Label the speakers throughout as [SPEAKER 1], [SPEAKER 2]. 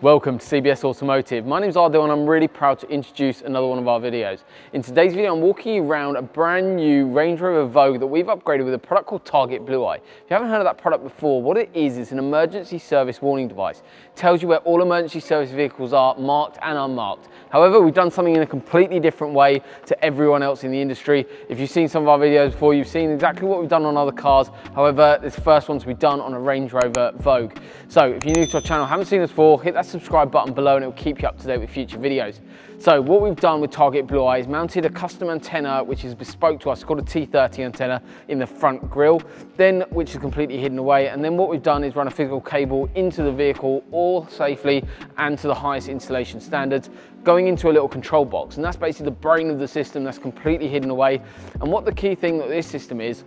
[SPEAKER 1] Welcome to CBS Automotive. My name's Ardil and I'm really proud to introduce another one of our videos. In today's video, I'm walking you around a brand new Range Rover Vogue that we've upgraded with a product called Target Blueye. If you haven't heard of that product before, what it is an emergency service warning device. It tells you where all emergency service vehicles are, marked and unmarked. However, we've done something in a completely different way to everyone else in the industry. If you've seen some of our videos before, you've seen exactly what we've done on other cars. However, this first one to be done on a Range Rover Vogue. So if you're new to our channel, haven't seen us before, hit that subscribe button below and it will keep you up to date with future videos. So what we've done with Target Blueye is mounted a custom antenna which is bespoke to us, called a T30 antenna in the front grille, then which is completely hidden away, and then what we've done is run a physical cable into the vehicle all safely and to the highest installation standards, going into a little control box, and that's basically the brain of the system that's completely hidden away. And what the key thing that this system is,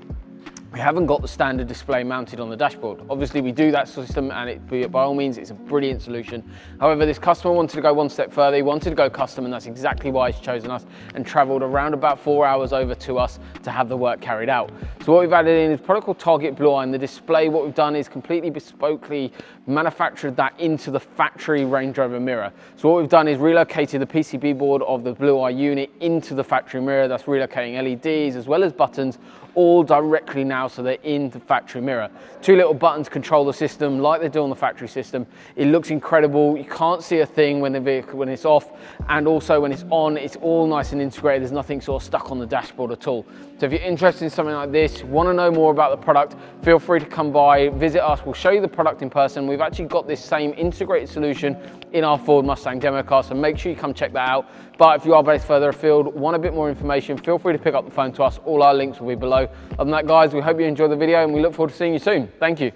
[SPEAKER 1] we haven't got the standard display mounted on the dashboard. Obviously we do that system and by all means it's a brilliant solution. However, this customer wanted to go one step further. He wanted to go custom, and that's exactly why he's chosen us and traveled around about 4 hours over to us to have the work carried out. So what we've added in is a product called Target Blueye, and the display, what we've done is completely bespokely manufactured that into the factory Range Rover mirror. So what we've done is relocated the PCB board of the Blueye unit into the factory mirror. That's relocating LEDs as well as buttons all directly now, so they're in the factory mirror. Two little buttons control the system like they do on the factory system. It looks incredible. You can't see a thing when it's off, and also when it's on, it's all nice and integrated. There's nothing sort of stuck on the dashboard at all. So if you're interested in something like this, want to know more about the product, feel free to come by, visit us. We'll show you the product in person. We've actually got this same integrated solution in our Ford Mustang demo car, so make sure you come check that out. But if you are based further afield, want a bit more information, feel free to pick up the phone to us. All our links will be below. Other than that, guys, we hope you enjoyed the video and we look forward to seeing you soon. Thank you.